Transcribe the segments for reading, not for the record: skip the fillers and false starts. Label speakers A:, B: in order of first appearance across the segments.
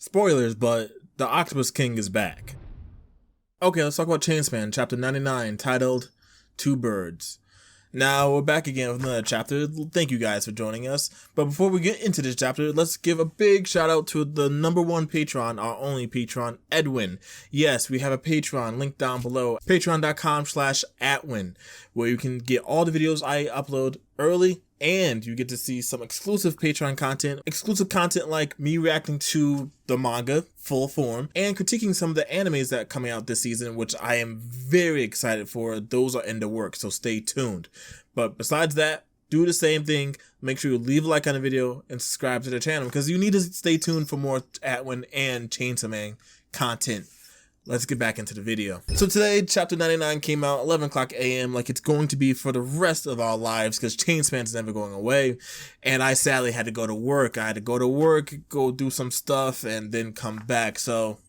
A: Spoilers, but the Octopus King is back. Okay, let's talk about Chainsman, chapter 99, titled Two Birds. Now, we're back again with another chapter. Thank you guys for joining us. But before we get into this chapter, let's give a big shout out to the #1 patron, our only patron, ATwin. Yes, we have a Patreon, link down below, patreon.com/ATwin, where you can get all the videos I upload early, and you get to see some exclusive Patreon content, like me reacting to the manga full form and critiquing some of the animes that are coming out this season, which I am very excited for. Those are in the works, so stay tuned. But besides that, do the same thing. Make sure you leave a like on the video and subscribe to the channel because you need to stay tuned for more ATwin and Chainsaw Man content. Let's get back into the video. So today, chapter 99 came out 11 o'clock a.m. like it's going to be for the rest of our lives because Chainsman's never going away. And I sadly had to go to work. I had to go to work, go do some stuff, and then come back. So,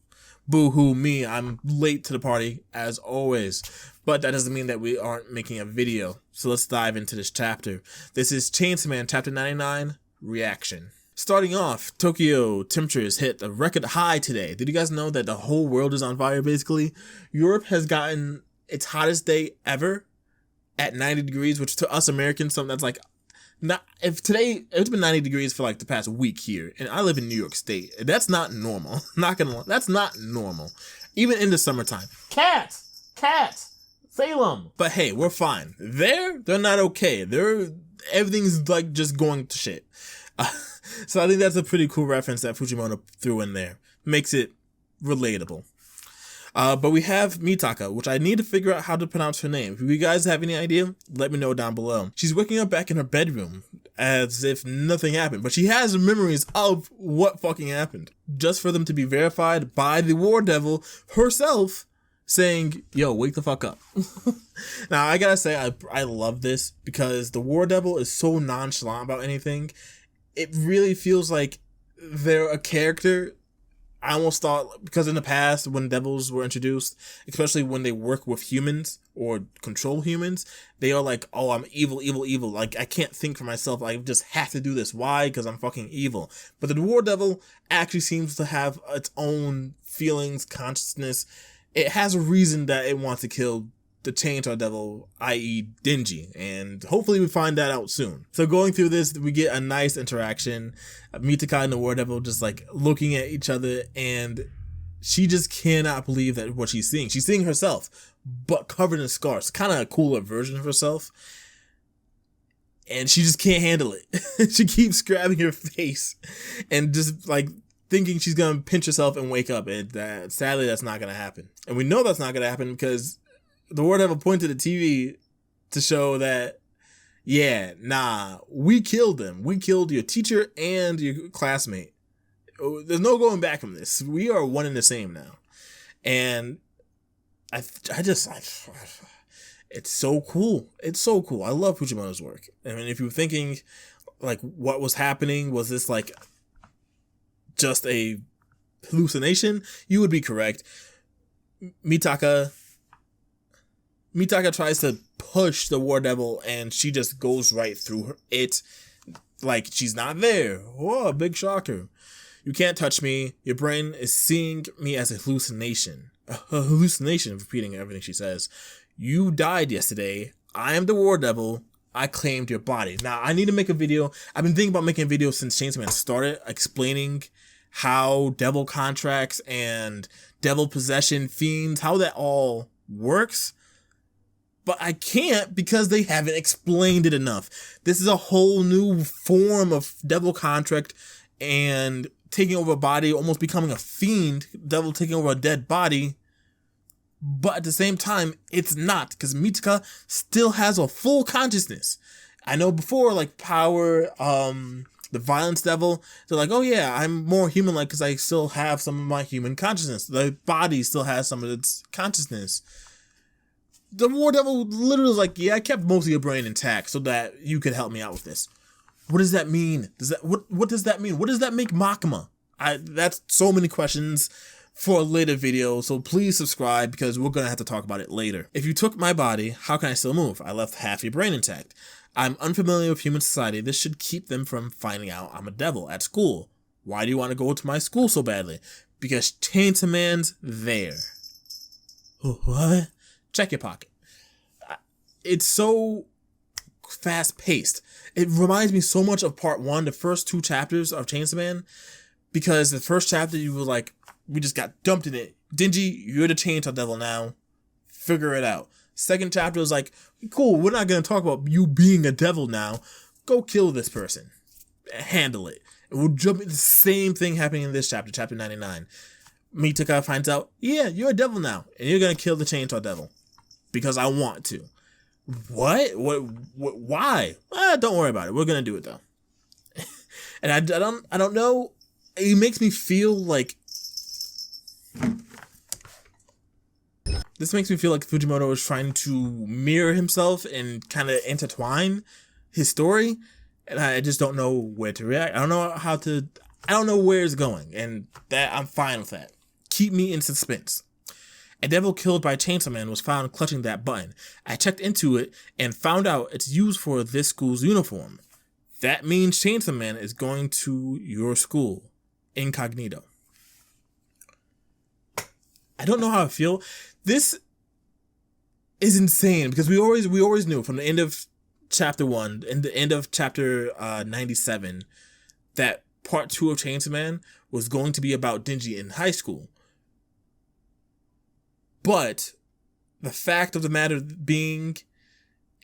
A: boo-hoo me. I'm late to the party, as always. But that doesn't mean that we aren't making a video. So let's dive into this chapter. This is Chainsaw Man, chapter 99, Reaction. Starting off, Tokyo temperatures hit a record high today. Did you guys know that the whole world is on fire, basically? Europe has gotten its hottest day ever at 90 degrees, which to us Americans, something that's like, if today, it's been 90 degrees for like the past week here, and I live in New York State. That's not normal. Not gonna lie, that's not normal. Even in the summertime. Cats! Salem! But hey, we're fine. They're not okay. Everything's like just going to shit. So I think that's a pretty cool reference that Fujimoto threw in there. Makes it relatable. But we have Mitaka, which I need to figure out how to pronounce her name. If you guys have any idea, let me know down below. She's waking up back in her bedroom as if nothing happened, but she has memories of what fucking happened. Just for them to be verified by the War Devil herself saying, yo, wake the fuck up. Now, I gotta say, I love this because the War Devil is so nonchalant about anything. It really feels like they're a character. I almost thought, because in the past, when devils were introduced, especially when they work with humans or control humans, they are like, oh, I'm evil, evil, evil. Like, I can't think for myself. I just have to do this. Why? Because I'm fucking evil. But the War Devil actually seems to have its own feelings, consciousness. It has a reason that it wants to kill the Chainsaw Devil, i.e. Denji, and hopefully we find that out soon. So going through this, we get a nice interaction. Mitaka and the War Devil just like looking at each other, and she just cannot believe that what she's seeing. She's seeing herself, but covered in scars. Kind of a cooler version of herself. And she just can't handle it. She keeps grabbing her face and just like thinking she's gonna pinch herself and wake up. And sadly, that's not gonna happen. And we know that's not gonna happen because the War Devil pointed at TV to show that, yeah, nah, we killed them. We killed your teacher and your classmate. There's no going back from this. We are one and the same now. And it's so cool. It's so cool. I love Fujimoto's work. I mean, if you're thinking, like, what was happening, was this, like, just a hallucination? You would be correct. Mitaka tries to push the War Devil, and she just goes right through it, like she's not there. Whoa, big shocker. You can't touch me. Your brain is seeing me as a hallucination. A hallucination, repeating everything she says. You died yesterday. I am the War Devil. I claimed your body. Now, I need to make a video. I've been thinking about making a video since Chainsaw Man started, explaining how devil contracts and devil possession fiends, how that all works. But I can't because they haven't explained it enough. This is a whole new form of devil contract and taking over a body, almost becoming a fiend, devil taking over a dead body. But at the same time, it's not, because Mitaka still has a full consciousness. I know before, like Power, the Violence Devil, they're like, oh yeah, I'm more human-like because I still have some of my human consciousness. The body still has some of its consciousness. The War Devil literally was like, yeah, I kept most of your brain intact so that you could help me out with this. What does that mean? What does that mean? What does that make Makima? That's so many questions for a later video, so please subscribe because we're gonna have to talk about it later. If you took my body, how can I still move? I left half your brain intact. I'm unfamiliar with human society. This should keep them from finding out I'm a devil at school. Why do you want to go to my school so badly? Because Chainsaw Man's there. What? Check your pocket. It's so fast-paced. It reminds me so much of part 1, the first 2 chapters of Chainsaw Man, because the first chapter you were like, we just got dumped in it. Denji, you're the Chainsaw Devil now. Figure it out. Second chapter was like, cool, we're not going to talk about you being a devil now. Go kill this person. Handle it. And we'll jump into the same thing happening in this chapter, chapter 99. Mitaka finds out, yeah, you're a devil now, and you're gonna kill the Chainsaw Devil because I want to. What? Why? Don't worry about it. We're gonna do it though. And I don't know. It makes me feel like Fujimoto is trying to mirror himself and kind of intertwine his story, and I just don't know where to react. I don't know where it's going, and that I'm fine with that. Keep me in suspense. A devil killed by Chainsaw Man was found clutching that button. I checked into it and found out it's used for this school's uniform. That means Chainsaw Man is going to your school. Incognito. I don't know how I feel. This is insane because we always knew from the end of chapter 1 and the end of chapter 97 that part 2 of Chainsaw Man was going to be about Denji in high school. But the fact of the matter being,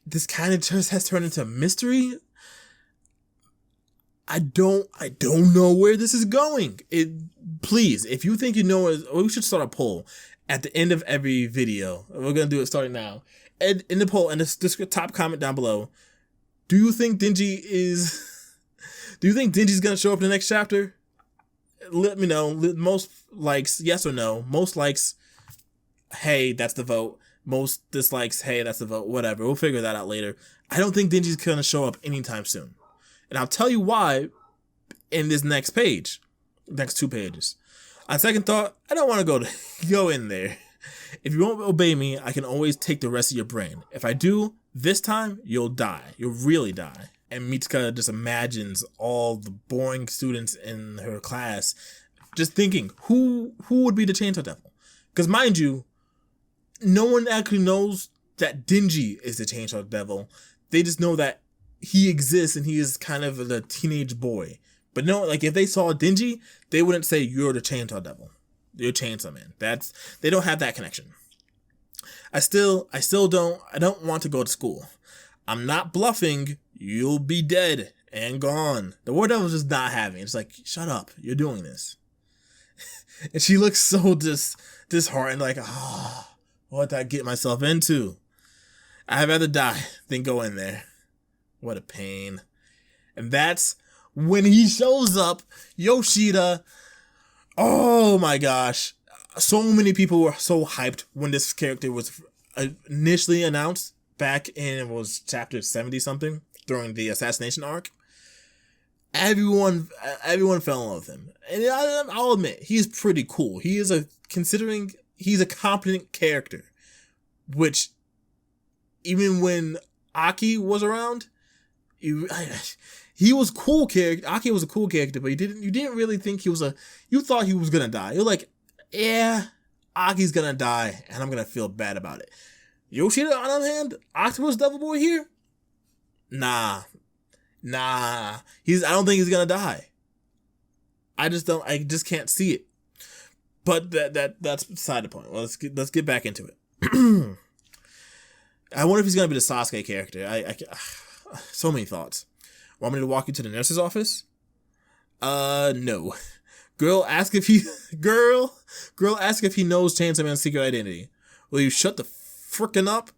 A: this kind of just has turned into a mystery. I don't know where this is going. Please, if you think you know, we should start a poll at the end of every video. We're gonna do it starting now. And in the poll, and this top comment down below, do you think Denji's gonna show up in the next chapter? Let me know. Most likes, yes or no. Most likes, hey, that's the vote. Most dislikes, hey, that's the vote. Whatever. We'll figure that out later. I don't think Denji's gonna show up anytime soon. And I'll tell you why in this next page. Next 2 pages. On second thought, I don't want to go in there. If you won't obey me, I can always take the rest of your brain. If I do, this time, you'll die. You'll really die. And Mitsuka just imagines all the boring students in her class just thinking, who would be the Chainsaw Devil? Because mind you, no one actually knows that Denji is the Chainsaw Devil. They just know that he exists and he is kind of a teenage boy. But no, like if they saw Denji, they wouldn't say you're the Chainsaw Devil. You're Chainsaw Man. They don't have that connection. I don't want to go to school. I'm not bluffing. You'll be dead and gone. The War Devil's just not having it. It's like, shut up. You're doing this. And she looks so disheartened, like, what did I get myself into? I'd rather die than go in there. What a pain. And that's when he shows up, Yoshida. Oh my gosh. So many people were so hyped when this character was initially announced back in, it was chapter 70 something during the assassination arc. Everyone fell in love with him. And I'll admit, he's pretty cool. Considering he's a competent character, which even when Aki was around, he was cool character. Aki was a cool character, but you didn't really think you thought he was gonna die. You're like, yeah, Aki's gonna die, and I'm gonna feel bad about it. Yoshida, on the other hand, Octopus Devil Boy here? Nah. I don't think he's gonna die. I just can't see it. But that's beside the point. Well, let's get back into it. I wonder if he's gonna be the Sasuke character. So many thoughts. Want me to walk you to the nurse's office? No. Girl ask if he knows Chainsaw Man's secret identity. Will you shut the frickin' up?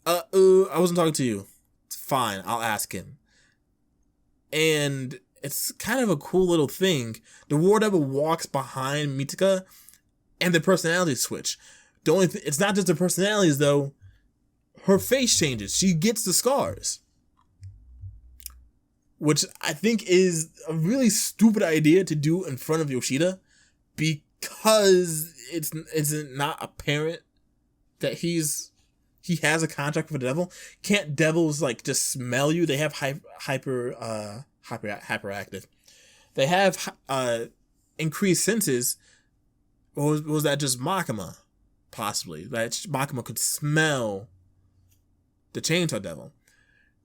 A: I wasn't talking to you. It's fine, I'll ask him. And it's kind of a cool little thing. The War Devil walks behind Mitsuka, and the personalities switch. It's not just the personalities though. Her face changes. She gets the scars, which I think is a really stupid idea to do in front of Yoshida, because it's not apparent that he has a contract with the devil. Can't devils like just smell you? They have hyperactive. They have increased senses. Or was that just Makima? Possibly. That Makima could smell the Chainsaw Devil.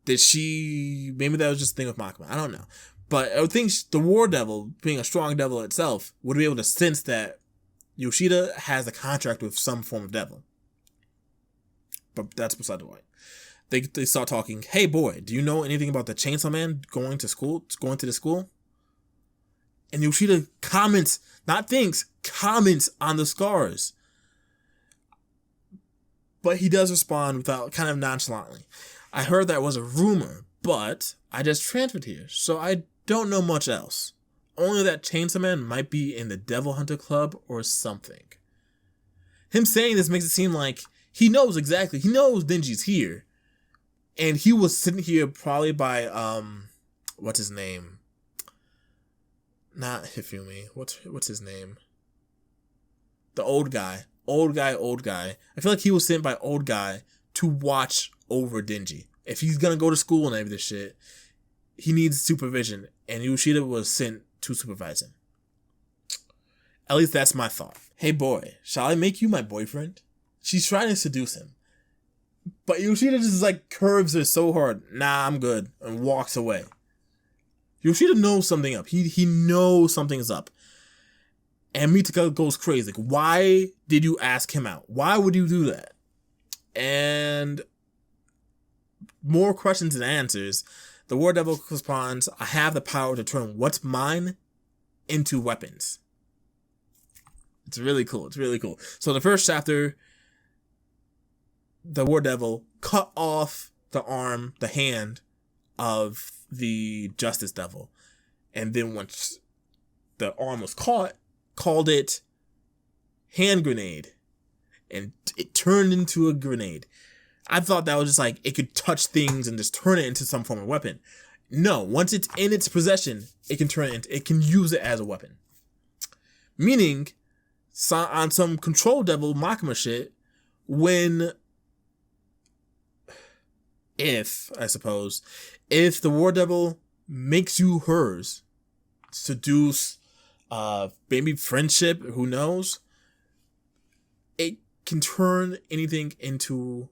A: Did she... Maybe that was just a thing with Makima. I don't know. But I think the War Devil, being a strong devil itself, would be able to sense that Yoshida has a contract with some form of devil. But that's beside the point. They start talking, hey boy, do you know anything about the Chainsaw Man going to the school? And Yoshida comments, not thinks, comments on the scars. But he does respond without, kind of nonchalantly. I heard that was a rumor, but I just transferred here, so I don't know much else. Only that Chainsaw Man might be in the Devil Hunter Club or something. Him saying this makes it seem like he knows Denji's here. And he was sitting here probably by, what's his name? Not Hifumi. What's his name? The old guy. Old guy. I feel like he was sent by old guy to watch over Denji. If he's gonna go to school and everything shit, he needs supervision. And Yoshida was sent to supervise him. At least that's my thought. Hey boy, shall I make you my boyfriend? She's trying to seduce him. But Yoshida just like curves her so hard. Nah, I'm good. And walks away. Yoshida knows something up. He knows something's up. And Mitaka goes crazy. Like, why did you ask him out? Why would you do that? And more questions than answers. The War Devil responds, I have the power to turn what's mine into weapons. It's really cool. So the first chapter, the War Devil cut off the arm, the hand of the Justice Devil. And then once the arm was caught, called it hand grenade. And it turned into a grenade. I thought that was just like, it could touch things and just turn it into some form of weapon. No, once it's in its possession, it can use it as a weapon. Meaning, on some Control Devil Makima shit, if the War Devil makes you hers, seduce, maybe friendship, who knows, it can turn anything into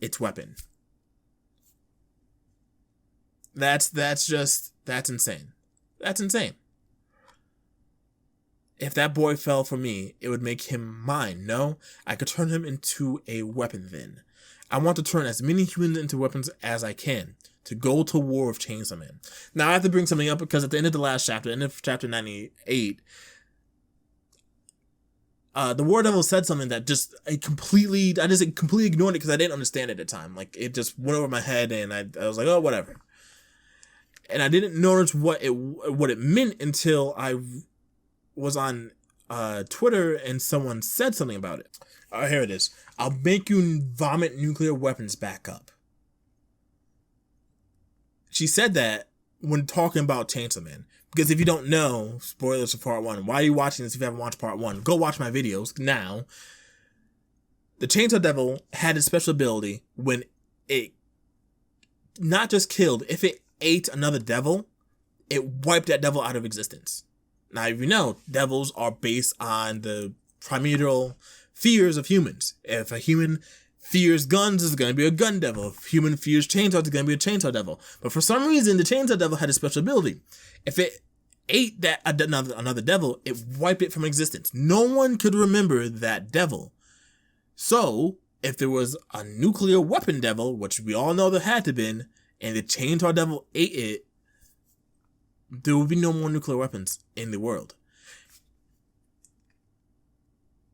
A: its weapon. That's insane. That's insane. If that boy fell for me, it would make him mine. No, I could turn him into a weapon then. I want to turn as many humans into weapons as I can to go to war with Chainsaw Man. Now I have to bring something up because at the end of the last chapter, end of chapter 98, the War Devil said something that I completely ignored it because I didn't understand it at the time. Like, it just went over my head and I was like, oh, whatever. And I didn't notice what it meant until I was on Twitter and someone said something about it. Here it is. I'll make you vomit nuclear weapons back up. She said that when talking about Chainsaw Man. Because if you don't know, spoilers for part 1, why are you watching this if you haven't watched part 1? Go watch my videos now. The Chainsaw Devil had a special ability when it not just killed, if it ate another devil, it wiped that devil out of existence. Now, if you know, devils are based on the primordial fears of humans. If a human fears guns, it's going to be a gun devil. If a human fears chainsaws, it's going to be a chainsaw devil. But for some reason, the chainsaw devil had a special ability. If it ate that another devil, it wiped it from existence. No one could remember that devil. So, if there was a nuclear weapon devil, which we all know there had to been, and the chainsaw devil ate it, there would be no more nuclear weapons in the world.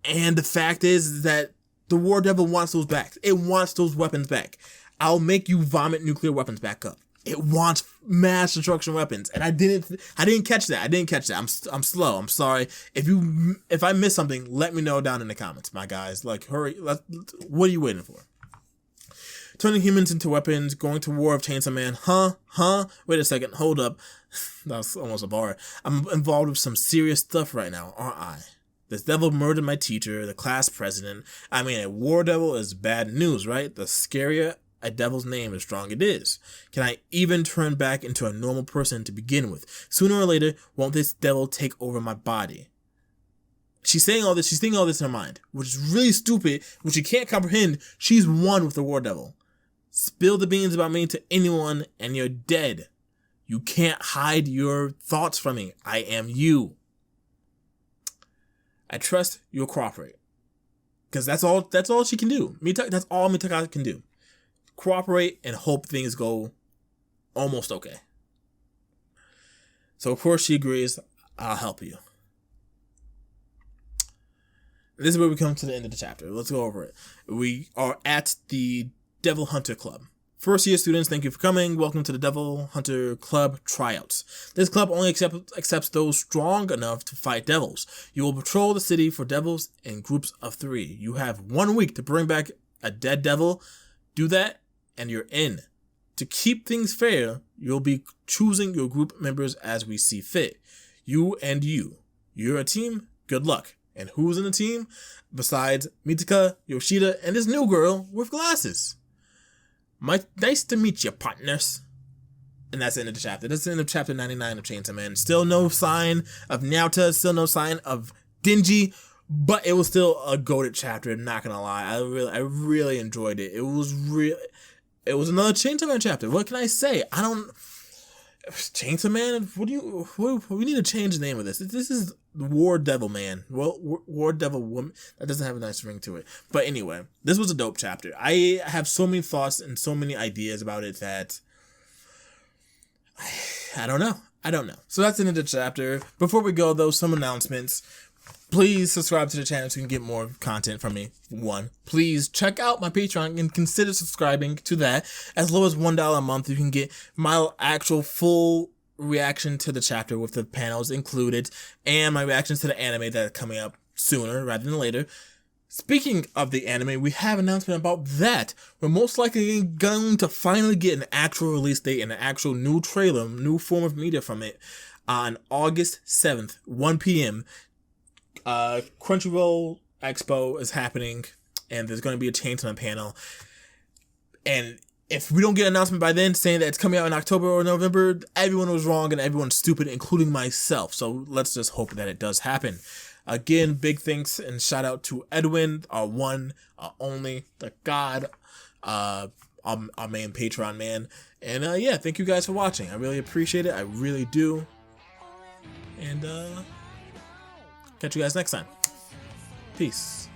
A: And the fact is that the War Devil wants those back. It wants those weapons back. I'll make you vomit nuclear weapons back up. It wants mass destruction weapons. And I didn't catch that. I'm slow. I'm sorry. If I missed something, let me know down in the comments, my guys. Like, hurry. What are you waiting for? Turning humans into weapons, going to war with Chainsaw Man. Huh? Wait a second. Hold up. That's almost a bar. I'm involved with some serious stuff right now, aren't I? This devil murdered my teacher, the class president. I mean, a war devil is bad news, right? The scarier a devil's name is strong it is? Can I even turn back into a normal person to begin with? Sooner or later, won't this devil take over my body? She's saying all this, she's thinking all this in her mind, which is really stupid, which she can't comprehend. She's one with the war devil. Spill the beans about me to anyone and you're dead. You can't hide your thoughts from me. I am you. I trust you'll cooperate. Because that's all she can do. That's all Mitaka can do. Cooperate and hope things go almost okay. So of course she agrees, I'll help you. This is where we come to the end of the chapter. Let's go over it. We are at the Devil Hunter Club. First year students, thank you for coming. Welcome to the Devil Hunter Club tryouts. This club only accepts those strong enough to fight devils. You will patrol the city for devils in groups of 3. You have 1 week to bring back a dead devil. Do that and you're in. To keep things fair, you'll be choosing your group members as we see fit. You and you. You're a team. Good luck. And who's in the team? Besides Mitaka, Yoshida, and this new girl with glasses. Nice to meet you, partners. And that's the end of the chapter. That's the end of chapter 99 of Chainsaw Man. Still no sign of Naota, still no sign of Denji, but it was still a goated chapter, not gonna lie. I really enjoyed it. It was another Chainsaw Man chapter. What can I say? Chainsaw Man? We need to change the name of this. This is War Devil Man. Well, War Devil Woman. That doesn't have a nice ring to it. But anyway, this was a dope chapter. I have so many thoughts and so many ideas about it that I don't know. So that's the end of the chapter. Before we go, though, some announcements. Please subscribe to the channel so you can get more content from me. 1. Please check out my Patreon and consider subscribing to that. As low as $1 a month, you can get my actual full reaction to the chapter with the panels included and my reactions to the anime that are coming up sooner rather than later. Speaking of the anime, we have an announcement about that. We're most likely going to finally get an actual release date and an actual new trailer, new form of media from it on August 7th, 1 p.m. Crunchyroll Expo is happening and there's going to be a Chainsaw panel, and if we don't get an announcement by then saying that it's coming out in October or November, everyone was wrong and everyone's stupid, including myself. So let's just hope that it does happen. Again, big thanks and shout out to ATwin, our one, our only, the god, our main Patreon man. And yeah, thank you guys for watching. I really appreciate it. I really do. And catch you guys next time. Peace.